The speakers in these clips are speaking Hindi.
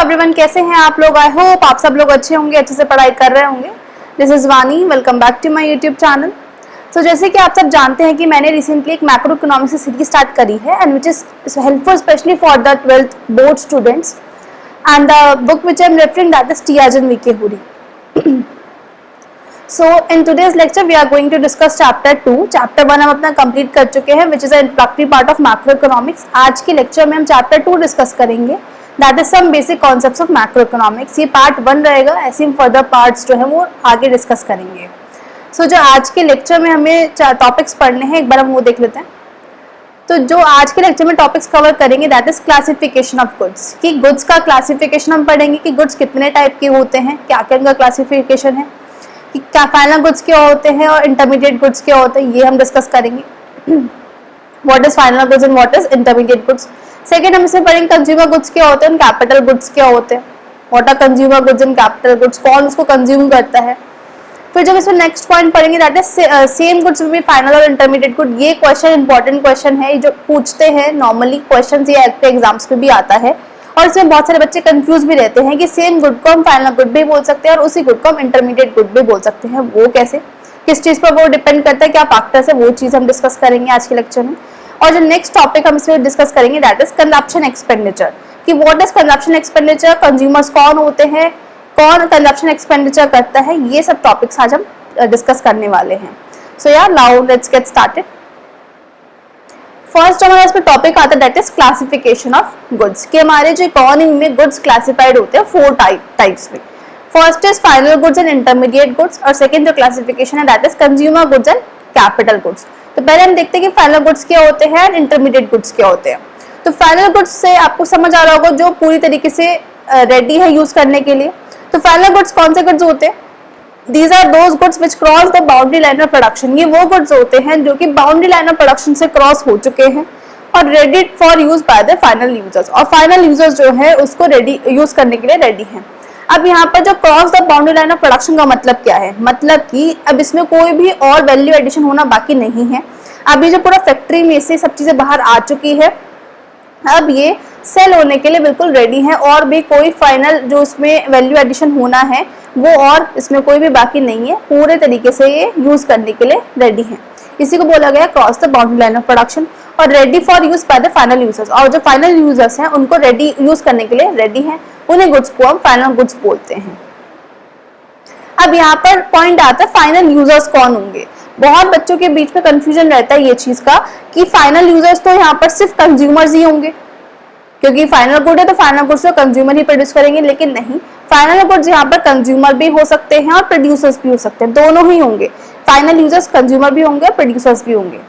एवरीवन, कैसे हैं आप लोग। आई होप आप सब लोग अच्छे होंगे, अच्छे से पढ़ाई कर रहे होंगे। This is Vani, welcome back to my YouTube channel. So जैसे कि आप सब जानते हैं कि मैंने रिसेंटली एक मैक्रो इकोनॉमिक्स की सीरीज स्टार्ट करी है and which is helpful specially for the 12th board students and the book which I am referring that is टियाजन V K Ohri. So in today's lecture we are going to discuss chapter 2. Chapter 1 हम अपना कंप्लीट कर चुके हैं which is an introductory part of macroeconomics. आज के लेक्चर में हम chapter 2 डिस्कस करेंगे that is some basic concepts of macroeconomics. ये पार्ट 1 रहेगा, ऐसे हम फर्दर पार्ट्स जो है वो आगे डिस्कस करेंगे। So जो आज के लेक्चर में हमें टॉपिक्स पढ़ने हैं, एक बार हम वो देख लेते हैं। तो जो आज के लेक्चर में टॉपिक्स कवर करेंगे that is classification of goods, कि गुड्स का क्लासिफिकेशन हम पढ़ेंगे कि गुड्स कितने टाइप के होते हैं, क्या क्या इनका क्लासिफिकेशन है, कि क्या फाइनल गुड्स क्या होते हैं और इंटरमीडिएट गुड्स क्या होते हैं, ये हम डिस्कस करेंगे। What is final goods and what is intermediate goods. Second हम इसमें पढ़ेंगे कंज्यूमर गुड्स क्या होते हैं, कैपिटल गुड्स क्या होते हैं, what are consumer goods and capital goods, कौन उसको कंज्यूम करता है। फिर जब इसमें नेक्स्ट पॉइंट पढ़ेंगे that is same goods will be final और इंटरमीडिएट गुड। ये क्वेश्चन इंपॉर्टेंट क्वेश्चन है जो पूछते हैं नॉर्मली, क्वेश्चन ये एग्जाम्स में भी आता है और इसमें बहुत सारे बच्चे कंफ्यूज भी रहते हैं कि सेम गुड को हम फाइनल गुड भी बोल सकते हैं और उसी गुड को हम इंटरमीडिएट गुड भी बोल सकते हैं। वो कैसे, किस चीज पर वो डिपेंड करता है, क्या फैक्टर्स है, वो चीज हम डिस्कस करेंगे आज के लेक्चर में। और जो नेक्स्ट टॉपिक हम इसमें डिस्कस करेंगे दैट इज कंजप्शन एक्सपेंडिचर, कि what is consumption expenditure, consumers कौन होते हैं, कौन कंजप्शन एक्सपेंडिचर करता है, ये सब टॉपिक्स आज हम डिस्कस करने वाले हैं। सो यार now let's get started. First हमारा इसमें टॉपिक आता है that is classification of goods, कि हमारे जो इकोनॉमी में गुड्स क्लासिफाइड होते हैं 4 टाइप्स में। First is final goods and intermediate goods और सेकंड जो क्लासिफिकेशन है that is consumer goods and capital goods. तो पहले हम देखते हैं कि फाइनल गुड्स क्या होते हैं एंड इंटरमीडिएट गुड्स क्या होते हैं। तो फाइनल गुड्स से आपको समझ आ रहा होगा जो पूरी तरीके से रेडी है यूज करने के लिए। तो फाइनल गुड्स कौन से गुड्स होते हैं, These are those goods which cross the boundary line of production। ये वो गुड्स होते हैं जो कि बाउंड्री लाइन ऑफ प्रोडक्शन से क्रॉस हो चुके हैं और ready for use by the final users, और फाइनल यूजर्स जो है उसको रेडी यूज करने के लिए रेडी हैं। अब यहाँ पर जो cross the boundary line of production का मतलब क्या है, मतलब कि अब इसमें कोई भी और वैल्यू एडिशन होना बाकी नहीं है। अब ये जो पूरा फैक्ट्री में से सब चीजें बाहर आ चुकी है, अब ये सेल होने के लिए बिल्कुल रेडी है और भी कोई फाइनल जो उसमें वैल्यू एडिशन होना है वो और इसमें कोई भी बाकी नहीं है, पूरे तरीके से ये यूज करने के लिए रेडी है। इसी को बोला गया cross the boundary line of production और ready for use by the final users, और जो फाइनल यूजर्स हैं उनको रेडी यूज करने के लिए रेडी हैं, उन्हीं गुड्स को हम फाइनल गुड्स बोलते हैं। अब यहाँ पर पॉइंट आता है फाइनल यूजर्स कौन होंगे। बहुत बच्चों के बीच में कंफ्यूजन रहता है ये चीज का कि फाइनल यूजर्स तो यहाँ पर सिर्फ कंज्यूमर्स ही होंगे, क्योंकि फाइनल गुड है तो फाइनल गुड्स तो कंज्यूमर ही प्रोड्यूस करेंगे, लेकिन नहीं, फाइनल गुड्स यहाँ पर कंज्यूमर भी हो सकते हैं और प्रोड्यूसर्स भी हो सकते हैं, दोनों ही होंगे। फाइनल यूजर्स कंज्यूमर भी होंगे और प्रोड्यूसर्स भी होंगे।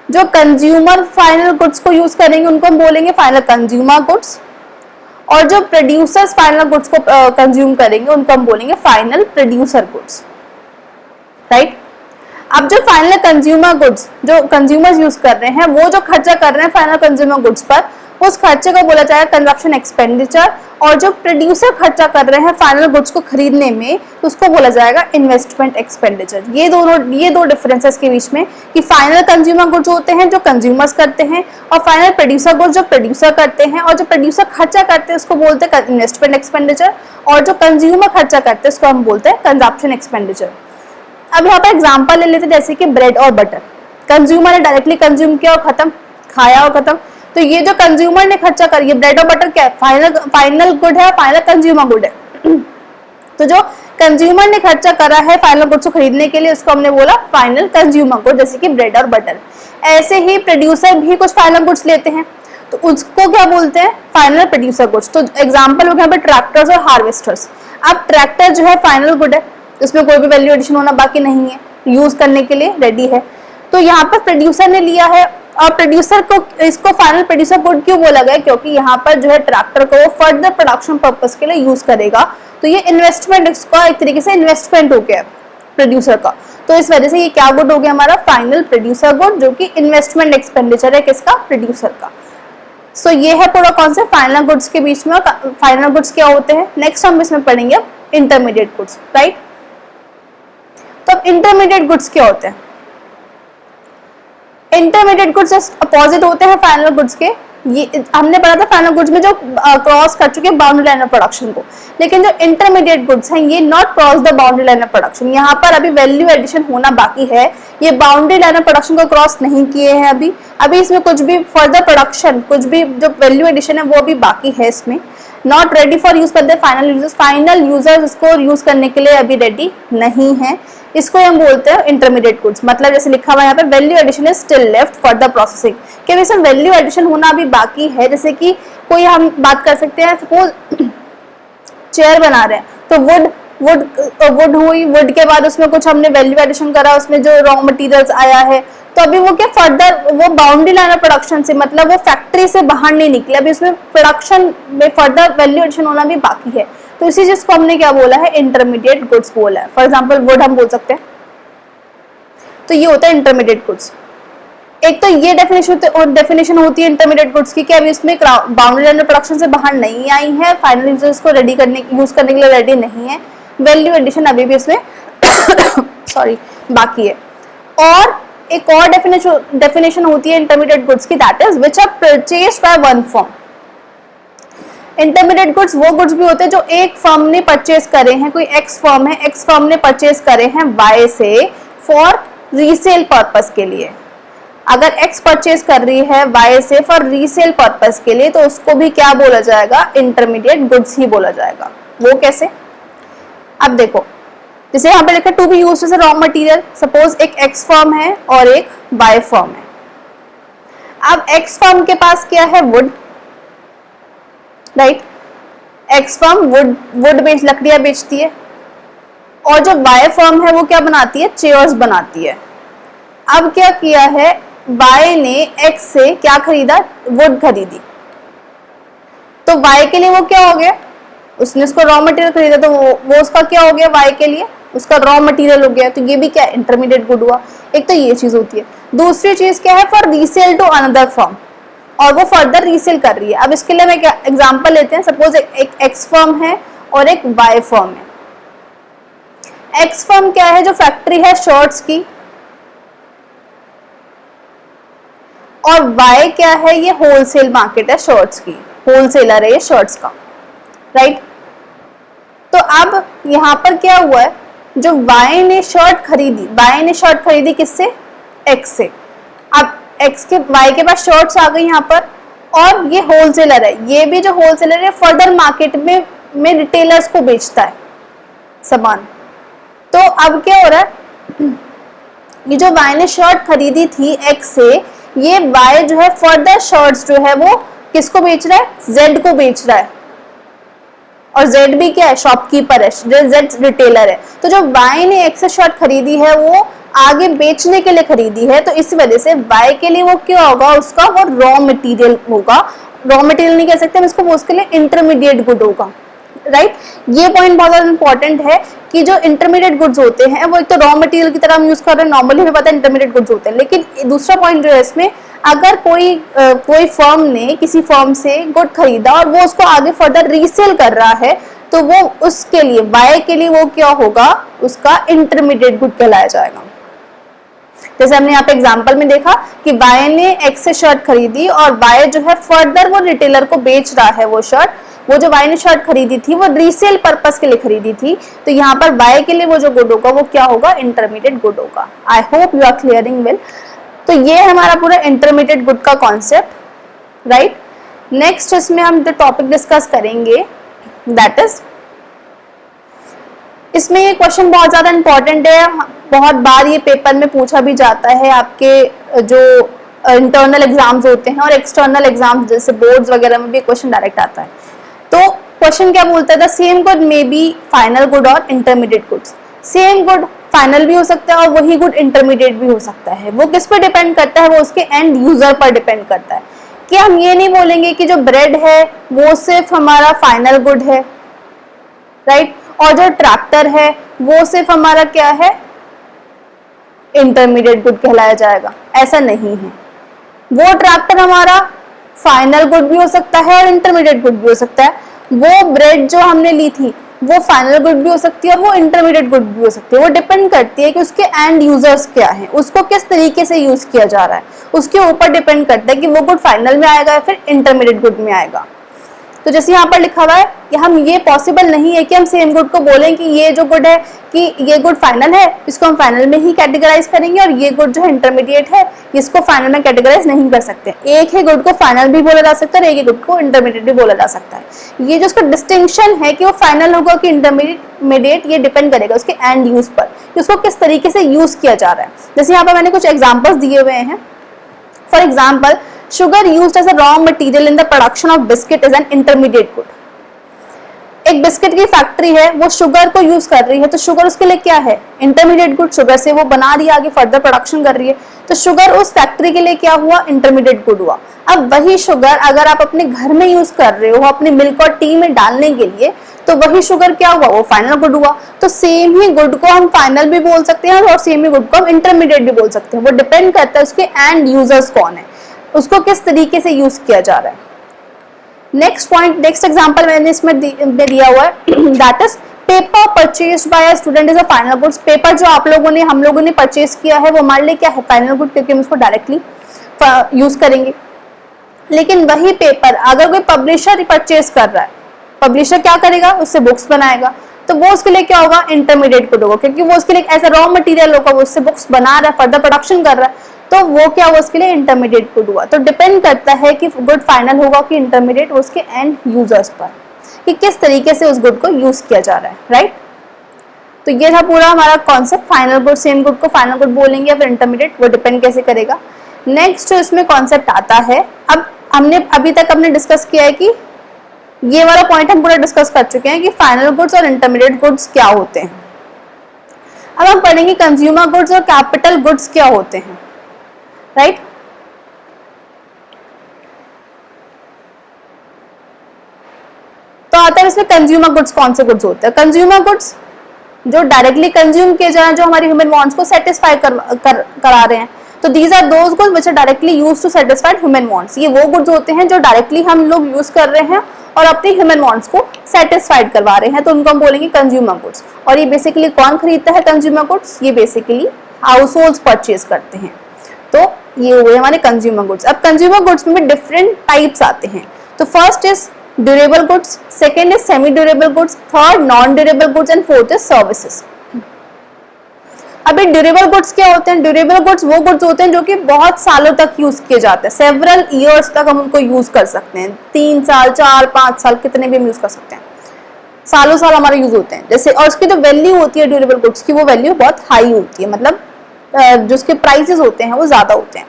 जो कंज्यूमर फाइनल गुड्स को यूज करेंगे उनको हम बोलेंगे फाइनल कंज्यूमर गुड्स, और जो प्रोड्यूसर्स फाइनल गुड्स को कंज्यूम करेंगे उनको हम बोलेंगे फाइनल प्रोड्यूसर गुड्स, राइट। अब जो फाइनल कंज्यूमर गुड्स जो कंज्यूमर्स यूज कर रहे हैं, वो जो खर्चा कर रहे हैं फाइनल कंज्यूमर गुड्स पर, उस खर्चे को बोला जाएगा कंजप्शन एक्सपेंडिचर, और जो प्रोड्यूसर खर्चा कर रहे हैं फाइनल गुड्स को खरीदने में उसको बोला जाएगा इन्वेस्टमेंट एक्सपेंडिचर। ये दो डिफरेंसेस के बीच में, कि फाइनल कंज्यूमर गुड्स होते हैं जो कंज्यूमर्स करते हैं और फाइनल प्रोड्यूसर गुड्स जो प्रोड्यूसर करते हैं, और जो प्रोड्यूसर खर्चा करते हैं उसको बोलते हैं इन्वेस्टमेंट एक्सपेंडिचर, और जो कंज्यूमर खर्चा करते हैं उसको हम बोलते हैं कंजप्शन एक्सपेंडिचर। अब यहाँ पर एग्जाम्पल ले लेते हैं, जैसे कि ब्रेड और बटर, कंज्यूमर ने डायरेक्टली कंज्यूम किया और खत्म, खाया और खत्म। तो ये जो कंज्यूमर ने खर्चा करिए, ब्रेड और बटर क्या है, फाइनल गुड है, फाइनल कंज्यूमर गुड है। तो जो कंज्यूमर ने खर्चा करा है फाइनल गुड्स को खरीदने के लिए उसको हमने बोला फाइनल कंज्यूमर गुड, जैसे कि ब्रेड और बटर। ऐसे ही प्रोड्यूसर भी कुछ फाइनल गुड्स लेते हैं तो उसको क्या बोलते हैं, फाइनल प्रोड्यूसर गुड्स। तो एग्जाम्पल हो गया ट्रैक्टर्स और हार्वेस्टर्स। अब ट्रैक्टर जो है फाइनल गुड है, इसमें कोई भी वैल्यू एडिशन होना बाकी नहीं है, यूज करने के लिए रेडी है। तो यहाँ पर प्रोड्यूसर ने लिया है, और प्रोड्यूसर को इसको फाइनल प्रोड्यूसर गुड क्यों बोला गया, क्योंकि यहाँ पर जो है ट्रैक्टर को वो फर्दर प्रोडक्शन पर्पस के लिए यूज करेगा। तो ये इन्वेस्टमेंट, इसका एक तरीके से इन्वेस्टमेंट हो गया प्रोड्यूसर का, तो इस वजह से ये क्या गुड हो गया हमारा फाइनल प्रोड्यूसर गुड, जो कि इन्वेस्टमेंट एक्सपेंडिचर है किसका, प्रोड्यूसर का। सो ये है पूरा कॉन्सेप्ट फाइनल गुड्स के बीच में, फाइनल गुड्स क्या होते हैं। नेक्स्ट हम इसमें पढ़ेंगे इंटरमीडिएट गुड्स, राइट। तो अब इंटरमीडिएट गुड्स क्या होते हैं। इंटरमीडिएट गुड्स अपोजिट होते हैं फाइनल गुड्स के, ये हमने पढ़ा था फाइनल गुड्स में जो क्रॉस कर चुके बाउंड्री लाइन ऑफ प्रोडक्शन को, लेकिन जो इंटरमीडिएट गुड्स हैं ये not cross the boundary line of production. यहाँ पर अभी वैल्यू एडिशन होना बाकी है, ये बाउंड्री लाइन ऑफ प्रोडक्शन को क्रॉस नहीं किए हैं अभी इसमें कुछ भी फर्दर प्रोडक्शन, कुछ भी जो वैल्यू एडिशन है वो अभी बाकी है इसमें। नॉट रेडी फॉर यूज कर दे फाइनल यूजर्स इसको यूज करने के लिए अभी रेडी नहीं है, इसको हम बोलते हैं इंटरमीडिएट गुड्स। मतलब जैसे लिखा हुआ है यहाँ पे value addition is still left for the processing, कि इसमें वैल्यू एडिशन होना अभी बाकी है। जैसे कि कोई हम बात कर सकते हैं, सपोज चेयर बना रहे हैं तो वुड हुई, वुड के बाद उसमें कुछ हमने वैल्यू एडिशन करा, उसमें जो रॉ मटेरियल्स आया है, तो अभी वो क्या फर्दर वो बाउंड्री लाइन ऑफ प्रोडक्शन से, मतलब वो फैक्ट्री से बाहर नहीं निकले, अभी उसमें प्रोडक्शन में फर्दर वैल्यू एडिशन होना भी बाकी है। तो इसी चीज को हमने क्या बोला है, इंटरमीडिएट गुड्स बोला है। फॉर एग्जांपल वुड हम बोल सकते हैं, तो ये होता है इंटरमीडिएट गुड्स। एक तो ये डेफिनेशन होती है इंटरमीडिएट गुड्स की कि अभी इसमें बाउंड्री लाइन ऑफ प्रोडक्शन से बाहर नहीं आई है, फाइनल यूजर्स को यूज करने के लिए रेडी नहीं है, वैल्यू एडिशन अभी भी इसमें सॉरी बाकी है। और एक और डेफिनेशन होती है इंटरमीडिएट गुड्स की, that is which are purchased by one firm. Intermediate goods वो गुड्स भी होते हैं जो एक फर्म ने परचेज करे हैं, कोई एक्स फर्म है, एक्स फर्म ने परचेज करे हैं वाई से फॉर रीसेल पर्पस के लिए। अगर एक्स परचेज कर रही है वाई से फॉर रीसेल पर्पस के लिए, तो उसको भी क्या बोला जाएगा, इंटरमीडिएट गुड्स ही बोला जाएगा। वो कैसे, अब देखो जैसे यहाँ पे लिखा to be used as a raw material, suppose एक एक्स फर्म है और एक वाई फर्म है। अब एक्स फर्म के पास क्या है, would, right, x firm would लकड़ियां बेचती है, और जो वाई फर्म है वो क्या बनाती है, चेयर्स बनाती है। अब क्या किया है, वाई ने एक्स से क्या खरीदा, वुड खरीदी, तो वाई के लिए वो क्या हो गया, उसने उसको रॉ मटेरियल खरीदा, तो वो उसका क्या हो गया, वाई के लिए उसका रॉ मटेरियल हो गया। तो ये भी क्या इंटरमीडिएट गुड हुआ। एक तो ये चीज होती है। दूसरी चीज क्या है, for resale to another firm, और वो फर्दर रीसेल कर रही है। अब इसके लिए मैं क्या एग्जांपल लेते हैं, सपोज एक एक्स फर्म है और एक वाई फर्म है। एक्स फर्म क्या है, जो फैक्ट्री है शर्ट्स की, और वाई क्या है, ये होलसेल मार्केट है शर्ट्स की, होलसेलर है ये शर्ट्स का, राइट। तो अब यहाँ पर क्या हुआ है, जो वाई ने शर्ट खरीदी किससे, एक्स से। अब एक्स के वाई के पास शर्ट्स आ गई यहाँ पर, और ये होलसेलर है, ये भी जो होलसेलर है फर्दर मार्केट में रिटेलर्स को बेचता है सामान। तो अब क्या हो रहा है, ये जो वाई ने शर्ट खरीदी थी एक्स से, ये वाई जो है फर्दर शर्ट्स जो है वो किसको बेच रहा है, जेड को बेच रहा है, और जेड भी क्या है, शॉपकीपर है, जेड रिटेलर है। तो जो वाई ने एक्स से शर्ट खरीदी है वो आगे बेचने के लिए खरीदी है, तो इस वजह से वाई के लिए वो क्या होगा, उसका वो रॉ मटेरियल होगा। रॉ मटेरियल नहीं कह सकते हम इसको, वो उसके लिए इंटरमीडिएट गुड होगा, राइट। ये पॉइंट बहुत ज्यादा इंपॉर्टेंट है कि जो इंटरमीडिएट गुड्स होते हैं वो एक तो रॉ मटेरियल की तरह हम यूज कर रहे हैं, नॉर्मली हमें पता है इंटरमीडिएट गुड्स होते हैं। लेकिन दूसरा पॉइंट जो है इसमें, अगर कोई फर्म ने किसी फर्म से गुड खरीदा और वो उसको आगे फर्दर रीसेल कर रहा है, तो वो उसके लिए वाई के लिए वो क्या होगा, उसका इंटरमीडिएट गुड कहलाया जाएगा। जैसे हमने यहाँ पे एग्जांपल में देखा कि वाई ने एक्स से शर्ट खरीदी और वाई जो है फर्दर वो रिटेलर को बेच रहा है वो शर्ट। वो जो वाई ने शर्ट खरीदी थी वो रीसेल पर्पस के लिए खरीदी थी, तो यहाँ पर वाई के लिए वो जो गुड होगा वो क्या होगा, इंटरमीडिएट गुड होगा। I hope you are clearing well. तो ये हमारा पूरा इंटरमीडिएट गुड का कॉन्सेप्ट, राइट। नेक्स्ट इसमें हम जो टॉपिक डिस्कस करेंगे दैट इज, इसमें ये क्वेश्चन बहुत ज्यादा इंपॉर्टेंट है, बहुत बार ये पेपर में पूछा भी जाता है। आपके जो इंटरनल एग्जाम्स होते हैं और एक्सटर्नल एग्जाम्स जैसे बोर्ड्स वगैरह में भी क्वेश्चन डायरेक्ट आता है। तो क्वेश्चन क्या बोलता है, the same good may be final good और intermediate goods. Same good final भी हो सकता है और वही गुड इंटरमीडिएट भी हो सकता है। वो किस पर डिपेंड करता है, वो उसके एंड यूजर पर डिपेंड करता है। कि हम ये नहीं बोलेंगे कि जो ब्रेड है वो सिर्फ हमारा फाइनल गुड है, राइट, और जो ट्रैक्टर है वो सिर्फ हमारा क्या है, इंटरमीडिएट गुड कहलाया जाएगा। ऐसा नहीं है। वो ट्रैक्टर हमारा फाइनल गुड भी हो सकता है और इंटरमीडिएट गुड भी हो सकता है। वो ब्रेड जो हमने ली थी वो फाइनल गुड भी हो सकती है और वो इंटरमीडिएट गुड भी हो सकती है। वो डिपेंड करती है कि उसके एंड यूजर्स क्या हैं, उसको किस तरीके से यूज किया जा रहा है, उसके ऊपर डिपेंड करता है कि वो गुड फाइनल में आएगा या फिर इंटरमीडिएट गुड में आएगा। तो जैसे यहाँ पर लिखा हुआ है कि हम ये पॉसिबल नहीं है कि हम सेम गुड को बोलें कि ये जो गुड है कि ये गुड फाइनल है, इसको हम फाइनल में ही कैटेगराइज करेंगे, और ये गुड जो है इंटरमीडिएट है, इसको फाइनल में कैटेगराइज नहीं कर सकते। एक ही गुड को फाइनल भी बोला जा सकता है और एक ही गुड को इंटरमीडिएट भी बोला जा सकता है। ये जो उसका डिस्टिंक्शन है कि वो फाइनल होगा कि इंटरमीडिएट, ये डिपेंड करेगा उसके एंड यूज पर कि उसको किस तरीके से यूज किया जा रहा है। जैसे यहाँ पर मैंने कुछ एग्जाम्पल्स दिए हुए हैं। For example, sugar used as a raw material in the production of biscuit is an intermediate good। एक बिस्किट की फैक्ट्री है, वो शुगर को यूज कर रही है, तो शुगर उसके लिए क्या है? Intermediate good. शुगर से वो बना रही है, आगे फर्दर प्रोडक्शन कर रही है, तो शुगर उस फैक्ट्री के लिए क्या हुआ? इंटरमीडिएट गुड हुआ। अब वही शुगर अगर आप अपने घर में यूज कर रहे हो अपने मिल्क और टी में डालने के लिए, तो वही शुगर क्या हुआ? वो फाइनल गुड हुआ। तो सेम ही गुड को हम फाइनल भी बोल सकते हैं और सेम ही गुड को हम इंटरमीडिएट भी बोल सकते हैं। वो डिपेंड करता है उसके एंड यूजर्स कौन है, उसको किस तरीके से यूज किया जा रहा है। नेक्स्ट पॉइंट, नेक्स्ट एग्जांपल मैंने इसमें दिया हुआ है, that is paper purchased bye a student is a final goods. Paper जो हम लोगों ने परचेज किया है वो हमारे लिए क्या है? फाइनल गुड, क्योंकि हम उसको डायरेक्टली यूज करेंगे। लेकिन वही पेपर अगर कोई पब्लिशर परचेज कर रहा है, पब्लिशर क्या करेगा? उससे बुक्स बनाएगा, तो वो उसके लिए क्या होगा? इंटरमीडिएट गुड होगा, क्योंकि वो उसके लिए ऐसा रॉ मटेरियल होगा, वो उससे बुक्स बना रहा है, फर्दर प्रोडक्शन कर रहा है, तो वो क्या हुआ? उसके लिए इंटरमीडिएट गुड हुआ। तो डिपेंड करता है कि गुड फाइनल होगा कि इंटरमीडिएट, उसके एंड यूजर्स पर कि किस तरीके से उस गुड को यूज किया जा रहा है, राइट। तो ये था पूरा हमारा concept, final good, same good को फाइनल गुड बोलेंगे या फिर इंटरमीडिएट, वो डिपेंड कैसे करेगा। नेक्स्ट इसमें कॉन्सेप्ट आता है, अब हमने अभी तक हमने डिस्कस किया है कि ये वाला पॉइंट हम पूरा डिस्कस कर चुके हैं कि फाइनल गुड्स और इंटरमीडिएट गुड्स क्या होते हैं। अब हम पढ़ेंगे कंज्यूमर गुड्स और कैपिटल गुड्स क्या होते हैं, राइट। तो आता है इसमें कंज्यूमर गुड्स कौन से गुड्स होते हैं। कंज्यूमर गुड्स जो डायरेक्टली कंज्यूम किए जा रहे हैं, जो हमारे ह्यूमन वांट्स को सेटिस्फाई करा रहे हैं, तो these are those goods which are directly used to satisfy human wants. ये वो गुड्स होते हैं जो डायरेक्टली हम लोग यूज कर रहे हैं और अपने ह्यूमन वांट्स को सेटिस्फाइड करवा रहे हैं, तो उनको हम बोलेंगे कंज्यूमर गुड्स। और ये बेसिकली कौन खरीदता है कंज्यूमर गुड्स? ये बेसिकली हाउस होल्ड्स परचेज करते हैं। तो ये हुए हमारे कंज्यूमर गुड्स। अब कंज्यूमर गुड्स में डिफरेंट टाइप्स आते हैं। तो first is durable goods, second is semi durable goods, third non durable goods and fourth is services. अभी ड्यूरेबल गुड्स क्या होते हैं? ड्यूरेबल गुड्स वो गुड्स होते हैं जो कि बहुत सालों तक यूज किए जाते हैं, सेवरल ईयर्स तक हम उनको यूज कर सकते हैं, 3 साल 4 5 साल कितने भी हम यूज कर सकते हैं, सालों साल हमारे यूज होते हैं। जैसे और उसकी जो वैल्यू होती है ड्यूरेबल गुड्स की, वो वैल्यू बहुत हाई होती है, मतलब जो उसके प्राइसेस होते हैं वो ज्यादा होते हैं।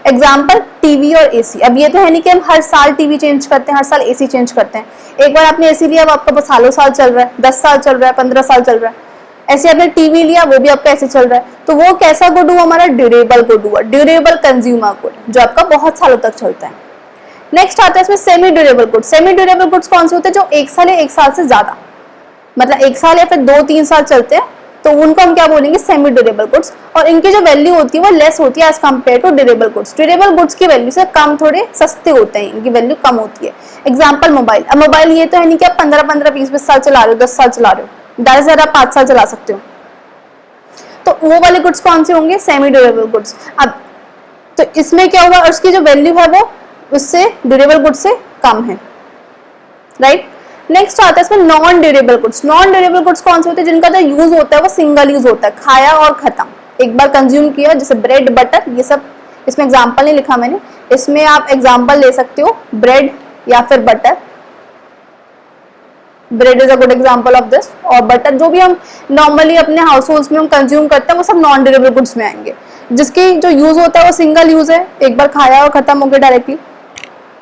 एग्जाम्पल टीवी और एसी। अब ये तो है नहीं कि हम हर साल टीवी चेंज करते हैं, हर साल एसी चेंज करते हैं। एक बार आपने एसी लिया, वो आपका सालों साल चल रहा है, 10 साल चल रहा है, 15 साल चल रहा है। ऐसे आपने टीवी लिया, वो भी आपका ऐसे चल रहा है, तो वो कैसा गुड हुआ? हमारा ड्यूरेबल गुड हुआ, ड्यूरेबल कंज्यूमर गुड, जो आपका बहुत सालों तक चलता है। नेक्स्ट आता है इसमें semi durable goods. Semi durable goods कौन से होते हैं? जो 1 साल या 1 साल से ज्यादा, मतलब 1 साल या फिर 2-3 साल चलते हैं, तो उनको हम क्या बोलेंगे? Semi durable goods. और इनकी जो वैल्यू होती है वो लेस होती है as compare to durable goods. Durable goods की वैल्यू से कम, थोड़े सस्ते होते हैं, इनकी वैल्यू कम होती है। Example mobile. अब मोबाइल ये तो है नहीं कि आप 15-15, 20-20 साल चला रहे हो, 10 साल चला रहे हो, 10 आप 5 साल चला सकते हो, तो वो वाले गुड्स कौन से होंगे? Semi durable goods. अब तो इसमें क्या हुआ? उसकी जो वैल्यू है वो उससे ड्यूरेबल गुड्स से कम है, राइट। नेक्स्ट आता है इसमें non durable goods. Non durable goods कौन से होते हैं? जिनका जो यूज होता है वो सिंगल यूज होता है, खाया और खत्म, एक बार कंज्यूम किया, जैसे ब्रेड, बटर, ये सब। इसमें एग्जांपल नहीं लिखा मैंने, इसमें आप एग्जांपल ले सकते हो, ब्रेड या फिर butter. Bread is a good example of this, और बटर जो भी हम नॉर्मली अपने हाउस होल्ड्स में हम कंज्यूम करते हैं वो सब नॉन ड्यूरेबल गुड्स में आएंगे, जिसकी जो यूज होता है वो सिंगल यूज है, एक बार खाया और खत्म हो गया डायरेक्टली,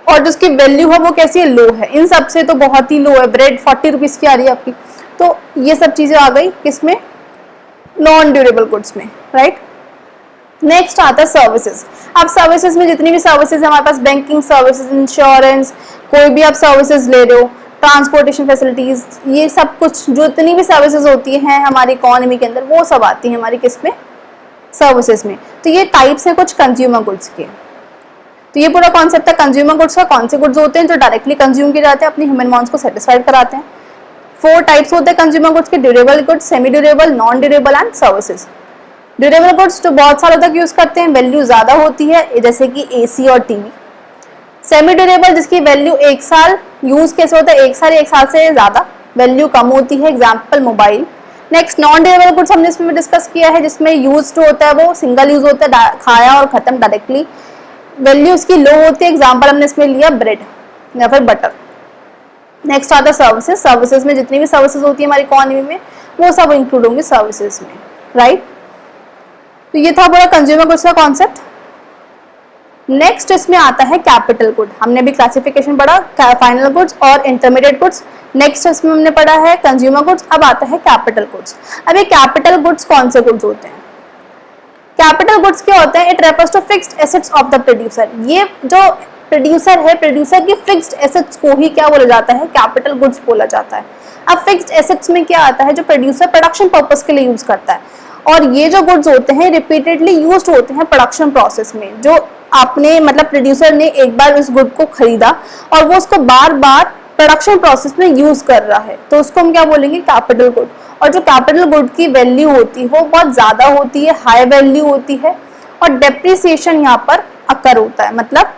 और जिसकी वैल्यू है वो कैसी है? लो है। इन सब से तो बहुत ही लो है। ब्रेड 40 रुपीज की आ रही है आपकी, तो ये सब चीजें आ गई किसमें? नॉन ड्यूरेबल गुड्स में, राइट। नेक्स्ट आता है सर्विसेज। अब सर्विसेज में जितनी भी सर्विसेज हमारे पास, बैंकिंग सर्विसेज, इंश्योरेंस, कोई भी आप सर्विसेज ले रहे हो, ट्रांसपोर्टेशन फैसिलिटीज, ये सब कुछ जो इतनी भी सर्विसेज होती हैं हमारी इकोनॉमी के अंदर, वो सब आती हैं हमारी किसमें? सर्विसेज में। तो ये टाइप्स है कुछ कंज्यूमर गुड्स के। तो ये पूरा कॉन्सेप्ट है कंज्यूमर गुड्स का। कौन से गुड्स होते हैं जो डायरेक्टली कंज्यूम किए जाते हैं, अपनी ह्यूमन वांट्स को सेटिस्फाइड कराते हैं। 4 टाइप्स होते हैं कंज्यूमर गुड्स के, durable goods, semi durable, non durable and services. Durable goods जो बहुत सालों तक यूज करते हैं, वैल्यू ज्यादा होती है, जैसे कि एसी और टीवी। सेमी ड्यूरेबल जिसकी वैल्यू 1 साल, यूज कैसे होता है 1 साल या 1 साल से ज्यादा, वैल्यू कम होती है, example mobile. Next non durable goods हमने इसमें डिस्कस किया है, जिसमें यूज जो होता है वो सिंगल यूज होता है, खाया और खत्म डायरेक्टली, वैल्यू उसकी लो होती है, एग्जाम्पल हमने इसमें लिया ब्रेड या फिर बटर। नेक्स्ट आता है सर्विसेज। सर्विसेज में जितनी भी सर्विसेज होती है हमारी इकोनॉमी में वो सब इंक्लूड होंगे सर्विसेज में, राइट। तो ये था पूरा कंज्यूमर गुड्स का कॉन्सेप्ट। नेक्स्ट इसमें आता है कैपिटल गुड। हमने भी क्लासिफिकेशन पढ़ा, फाइनल गुड्स और इंटरमीडिएट गुड्स। नेक्स्ट इसमें हमने पढ़ा है कंज्यूमर गुड्स, अब आता है कैपिटल गुड्स। अब ये कैपिटल गुड्स कौन से गुड्स होते हैं? कैपिटल गुड्स क्या होते हैं? It refers to fixed assets of the producer. ये जो प्रोड्यूसर है, प्रोड्यूसर की फिक्स्ड एसेट्स को ही क्या बोला जाता है? कैपिटल गुड्स बोला जाता है। अब फिक्स्ड एसेट्स में क्या आता है? जो प्रोड्यूसर प्रोडक्शन पर्पस के लिए यूज करता है, और ये जो गुड्स होते हैं रिपीटेडली यूज्ड होते हैं प्रोडक्शन प्रोसेस में। जो आपने मतलब प्रोड्यूसर ने एक बार उस गुड को खरीदा और वो उसको बार बार प्रोडक्शन प्रोसेस में यूज कर रहा है, तो उसको हम क्या बोलेंगे? Capital good. और जो कैपिटल गुड की वैल्यू होती है वो बहुत ज्यादा होती है, हाई वैल्यू होती है, और डेप्रिसिएशन यहाँ पर अकर होता है। मतलब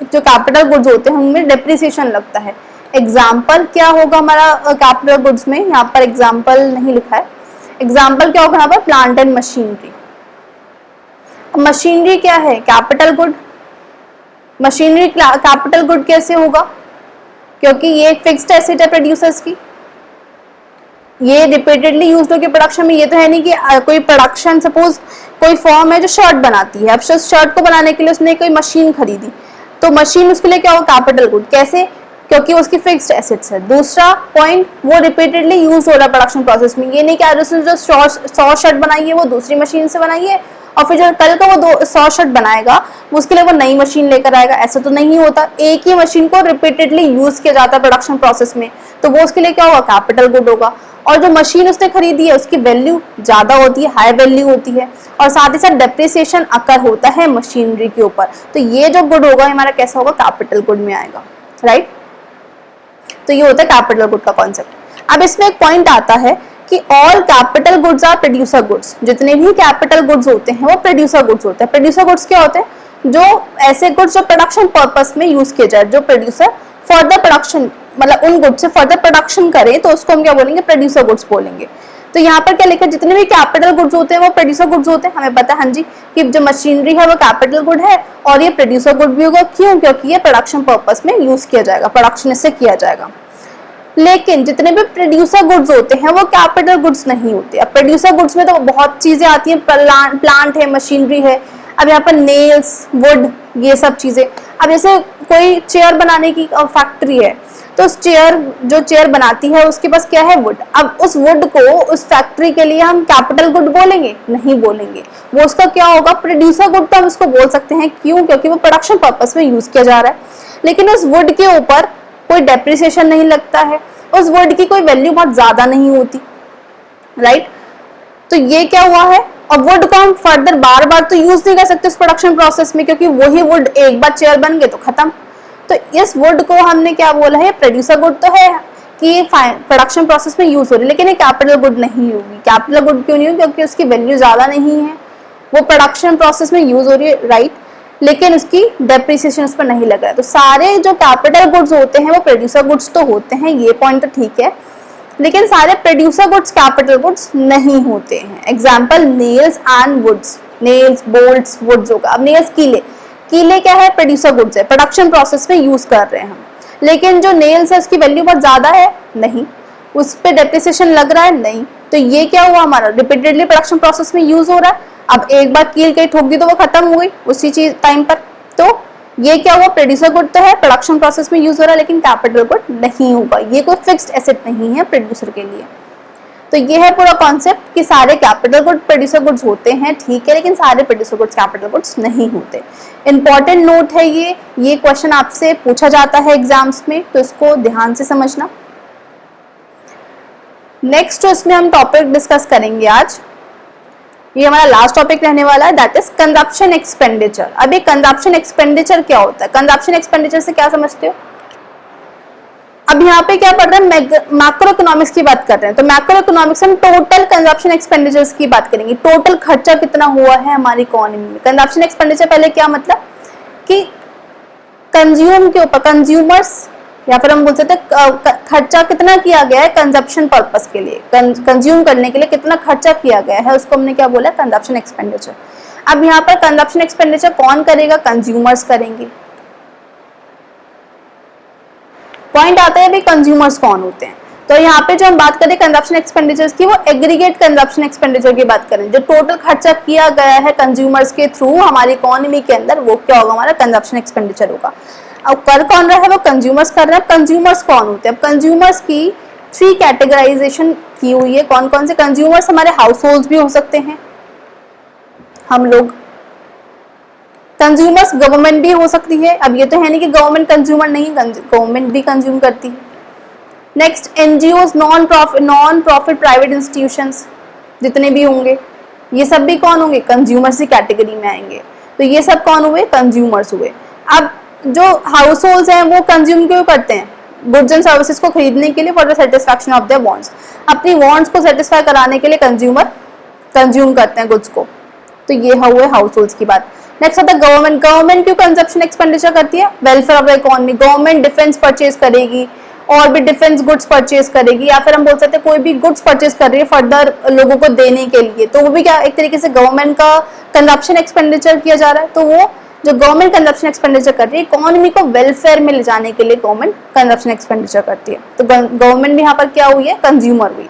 जो कैपिटल गुड्स होते हैं उनमें डेप्रिसिएशन लगता है। एग्जाम्पल क्या होगा हमारा कैपिटल गुड्स में? यहाँ पर एग्जाम्पल नहीं लिखा है। एग्जाम्पल क्या होगा यहाँ पर? Plant and machinery. मशीनरी क्या है? Capital good. Machinery capital good कैसे होगा? क्योंकि ये एक फिक्स्ड एसेट है प्रोड्यूसर्स की, ये रिपीटेडली यूज होगी प्रोडक्शन में। ये तो है नहीं कि कोई प्रोडक्शन, सपोज कोई फॉर्म है जो शर्ट बनाती है, अब शर्ट को बनाने के लिए उसने कोई मशीन खरीदी, तो मशीन उसके लिए क्या होगा? Capital good. कैसे? क्योंकि उसकी फिक्स्ड एसेट्स है। दूसरा पॉइंट, वो रिपीटेडली यूज हो रहा है प्रोडक्शन प्रोसेस में। ये नहीं कि उसने जो 100 शर्ट बनाई है वो दूसरी मशीन से बनाई है और फिर जो कल का वो 100 शर्ट बनाएगा उसके लिए वो नई मशीन लेकर आएगा, ऐसा तो नहीं होता। एक ही मशीन को रिपीटेडली यूज किया जाता है प्रोडक्शन प्रोसेस में, तो वो उसके लिए क्या होगा? कैपिटल गुड होगा। और जो मशीन उसने खरीदी है उसकी वैल्यू ज्यादा होती है, हाई वैल्यू होती है, और साथ ही साथ डेप्रिसिएशन अकर होता है मशीनरी के ऊपर। तो ये जो गुड होगा हमारा कैसा होगा? कैपिटल गुड में आएगा, राइट। तो ये होता है कैपिटल गुड का कॉन्सेप्ट। अब इसमें एक पॉइंट आता है कि all capital goods are producer goods. जितने भी कैपिटल गुड्स होते हैं वो प्रोड्यूसर गुड्स होते हैं। प्रोड्यूसर गुड्स क्या होते हैं? जो ऐसे गुड्स जो प्रोडक्शन पर्पस में यूज किए जाए, जो प्रोड्यूसर फर्दर प्रोडक्शन मतलब उन गुड्स से फर्दर प्रोडक्शन करे, तो उसको हम क्या बोलेंगे? प्रोड्यूसर गुड्स बोलेंगे। तो यहाँ पर क्या लिखा है? जितने भी कैपिटल गुड्स होते हैं वो प्रोड्यूसर गुड्स होते हैं। हमें पता है हाँ जी कि जो मशीनरी है वो कैपिटल गुड है और ये प्रोड्यूसर गुड भी होगा। क्यों? क्योंकि ये प्रोडक्शन पर्पस में यूज किया जाएगा, प्रोडक्शन इससे किया जाएगा। लेकिन जितने भी प्रोड्यूसर गुड्स होते हैं वो कैपिटल गुड्स नहीं होते। अब प्रोड्यूसर गुड्स में तो बहुत चीजें आती हैं, प्लांट है, मशीनरी है। अब यहाँ पर नेल्स, वुड, ये सब चीजें। अब जैसे कोई चेयर बनाने की फैक्ट्री है, तो उस जो चेयर बनाती है उसके पास क्या है? वुड। अब उस वुड को उस फैक्ट्री के लिए हम कैपिटल गुड बोलेंगे? नहीं बोलेंगे। वो उसका क्या होगा? प्रोड्यूसर गुड तो हम उसको बोल सकते हैं। क्यों? क्योंकि वो प्रोडक्शन पर्पस में यूज किया जा रहा है। लेकिन उस वुड के ऊपर कोई डेप्रिसिएशन नहीं लगता है, उस वुड की कोई वैल्यू बहुत ज्यादा नहीं होती, राइट। तो ये क्या हुआ है? और वुड को हम फर्दर बार बार तो यूज नहीं कर सकते उस प्रोडक्शन प्रोसेस में, क्योंकि वही वुड एक बार चेयर बन गए तो खत्म। तो इस वुड को हमने क्या बोला है? प्रोड्यूसर गुड तो है कि ये प्रोडक्शन प्रोसेस में यूज हो रही है, लेकिन ये कैपिटल गुड नहीं होगी। कैपिटल गुड क्यों नहीं होगी? क्योंकि उसकी वैल्यू ज्यादा नहीं है, वो प्रोडक्शन प्रोसेस में यूज हो रही है, राइट, लेकिन उसकी डेप्रिसिएशन उस पर नहीं लगा है। तो सारे जो कैपिटल गुड्स होते हैं वो प्रोड्यूसर गुड्स तो होते हैं, ये पॉइंट तो ठीक है, लेकिन सारे प्रोड्यूसर गुड्स कैपिटल गुड्स नहीं होते हैं। Example nails and woods, nails, bolts, woods होगा। अब नेल्स, कीले क्या है? प्रोड्यूसर गुड्स है, प्रोडक्शन प्रोसेस में यूज कर रहे हैं हम। लेकिन जो नेल्स है उसकी वैल्यू बहुत ज्यादा है, नहीं, उस पर डेप्रिसिएशन लग रहा है, नहीं। तो ये क्या हुआ? हमारा रिपीटेडली प्रोडक्शन प्रोसेस में यूज हो रहा है। अब एक बार कील कहीं ठोक दी तो वो खत्म हो गई उसी चीज टाइम पर। तो ये क्या हुआ? प्रोड्यूसर गुड तो है, प्रोडक्शन प्रोसेस में यूज हो रहा है, लेकिन कैपिटल गुड नहीं होगा। ये कोई फिक्स्ड एसेट नहीं है प्रोड्यूसर के लिए। तो ये है पूरा कॉन्सेप्ट कि सारे कैपिटल गुड प्रोड्यूसर गुड्स होते हैं, ठीक है, लेकिन सारे प्रोड्यूसर गुड्स कैपिटल गुड्स नहीं होते। इंपॉर्टेंट नोट है ये क्वेश्चन आपसे पूछा जाता है एग्जाम्स में, तो इसको ध्यान से समझना। नेक्स्ट इसमें हम टॉपिक डिस्कस करेंगे आज, ये हमारा लास्ट टॉपिक रहने वाला है, दैट इज कंजप्शन एक्सपेंडिचर। अब ये कंजप्शन एक्सपेंडिचर क्या होता है? कंजप्शन एक्सपेंडिचर से क्या समझते हो? अब यहाँ पे क्या पढ़ रहे हैं, मैक्रो इकोनॉमिक्स की बात कर रहे हैं। तो मैक्रो इकोनॉमिक्स हम टोटल कंजप्शन एक्सपेंडिचर्स की बात करेंगे, टोटल खर्चा कितना हुआ है हमारी इकोनॉमी में। कंजप्शन एक्सपेंडिचर पहले क्या मतलब कि कंज्यूम के ऊपर, कंज्यूमर्स या फिर हम बोल सकते हैं खर्चा कितना किया गया है कंजप्शन पर्पस के लिए, कंज्यूम करने के लिए कितना खर्चा किया गया है, उसको हमने क्या बोला, कंजप्शन एक्सपेंडिचर। अब यहाँ पर कंजप्शन एक्सपेंडिचर कौन करेगा, कंज्यूमर्स करेंगे। पॉइंट आता है भाई कंज्यूमर्स कौन होते हैं। तो यहाँ पे जो हम बात करें कंजप्शन एक्सपेंडिचर्स की, वो एग्रीगेट कंजप्शन एक्सपेंडिचर की बात करें, जो टोटल खर्चा किया गया है कंज्यूमर्स के थ्रू हमारी इकोनॉमी के अंदर, वो क्या होगा, हमारा कंजप्शन एक्सपेंडिचर होगा। अब कर कौन रहा है, वो कंज्यूमर्स कर रहे हैं। कंज्यूमर्स कौन होते हैं, अब कंज्यूमर्स की 3 कैटेगराइजेशन की हुई है। कौन कौन से कंज्यूमर्स, हमारे हाउस होल्ड भी हो सकते हैं, हम लोग। कंज्यूमर्स गवर्नमेंट भी हो सकती है, अब ये तो है नहीं कि गवर्नमेंट कंज्यूमर नहीं, गवर्नमेंट भी कंज्यूम करती है। Next NGOs, non profit private institutions जितने भी होंगे, ये सब भी कौन होंगे, कंज्यूमर्स की कैटेगरी में आएंगे। तो ये सब कौन हुए, कंज्यूमर्स हुए। अब जो हाउस होल्ड्स हैं वो कंज्यूम क्यों करते हैं, गुड्स एंड सर्विसेज को खरीदने के लिए, for the satisfaction of their wants, अपनी वांट्स को सेटिस्फाई कराने के लिए कंज्यूमर कंज्यूम करते हैं गुड्स को। तो ये हुए हाउस होल्ड्स की बात। नेक्स्ट आता है गवर्नमेंट। गवर्नमेंट क्यों कंजप्शन एक्सपेंडिचर करती है, welfare of the economy. Government defence purchase करेगी और भी डिफेंस गुड्स परचेज करेगी, या फिर हम बोल सकते हैं कोई भी गुड्स परचेज कर रही है फर्दर लोगों को देने के लिए, तो वो भी क्या एक तरीके से गवर्नमेंट का कंजप्शन एक्सपेंडिचर किया जा रहा है। तो वो जो गवर्नमेंट कंजप्शन एक्सपेंडिचर कर रही है, इकोनॉमी को वेलफेयर में ले जाने के लिए गवर्नमेंट कंजप्शन एक्सपेंडिचर करती है। तो गवर्नमेंट भी यहाँ पर क्या हुई है, कंज्यूमर हुई।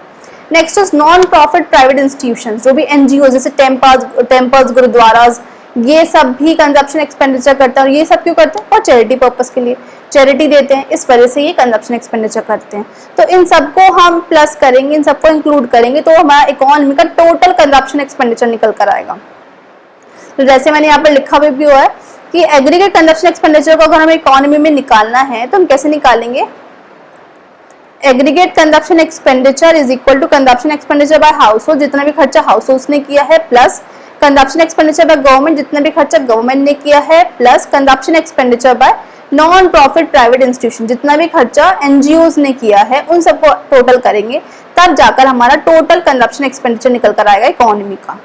Next is non profit private institution, जो भी एनजीओ जैसे टेम्पल्स, गुरुद्वाराज, ये सब भी कंजप्शन एक्सपेंडिचर करते हैं। और ये सब क्यों करते हैं, और चैरिटी पर्पस के लिए, चैरिटी देते हैं, इस वजह से ये कंजप्शन एक्सपेंडिचर करते हैं। तो इन सबको हम प्लस करेंगे, इन सबको इंक्लूड करेंगे, तो हमारा इकोनॉमी का टोटल कंजप्शन एक्सपेंडिचर निकल कर आएगा। तो जैसे मैंने यहाँ पर लिखा भी हुआ है कि एग्रीगेट कंजप्शन एक्सपेंडिचर को अगर हमें इकोनॉमी में निकालना है तो हम कैसे निकालेंगे, aggregate consumption expenditure is equal to consumption expenditure by household, जितना भी खर्चा हाउस होल्ड्स ने किया है, plus consumption expenditure by government, जितना भी खर्चा गवर्नमेंट ने किया है, plus consumption expenditure by non profit private institution, जितना भी खर्चा एनजीओज ने किया है, उन सबको टोटल करेंगे, तब जाकर हमारा टोटल कंजप्शन एक्सपेंडिचर निकल कर आएगा इकोनॉमी का।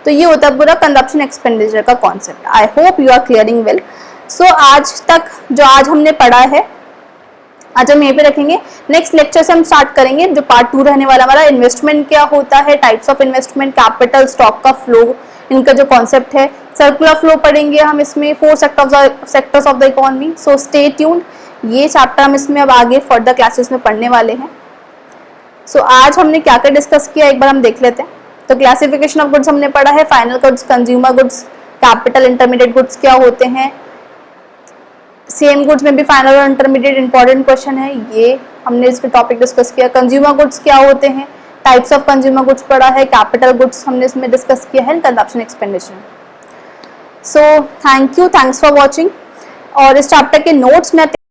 तो ये होता है पूरा कंजप्शन एक्सपेंडिचर का concept. I hope you are clearing well. So आज तक जो आज हमने पढ़ा है, आज हम यहीं पे रखेंगे। नेक्स्ट लेक्चर से हम स्टार्ट करेंगे जो पार्ट 2 रहने वाला हमारा, इन्वेस्टमेंट क्या होता है, types of investment, capital, stock का फ्लो, इनका जो कॉन्सेप्ट है, सर्कुलर फ्लो पढ़ेंगे हम इसमें, 4 sectors of the economy. So stay tuned, ये चैप्टर हम इसमें अब आगे फर्दर क्लासेस में पढ़ने वाले हैं। सो आज हमने क्या क्या डिस्कस किया एक बार हम देख लेते हैं। तो क्लासिफिकेशन ऑफ गुड्स हमने पढ़ा है, final goods, consumer goods, capital, intermediate goods क्या होते हैं, सेम गुड्स में भी फाइनल और इंटरमीडिएट इंपॉर्टेंट क्वेश्चन है, ये हमने इसके टॉपिक डिस्कस किया। कंज्यूमर गुड्स क्या होते हैं, टाइप्स ऑफ कंज्यूमर गुड्स पढ़ा है, कैपिटल गुड्स हमने इसमें डिस्कस किया है, consumption expenditure. So thank you, thanks for watching. और इस चैप्टर के नोट्स मैं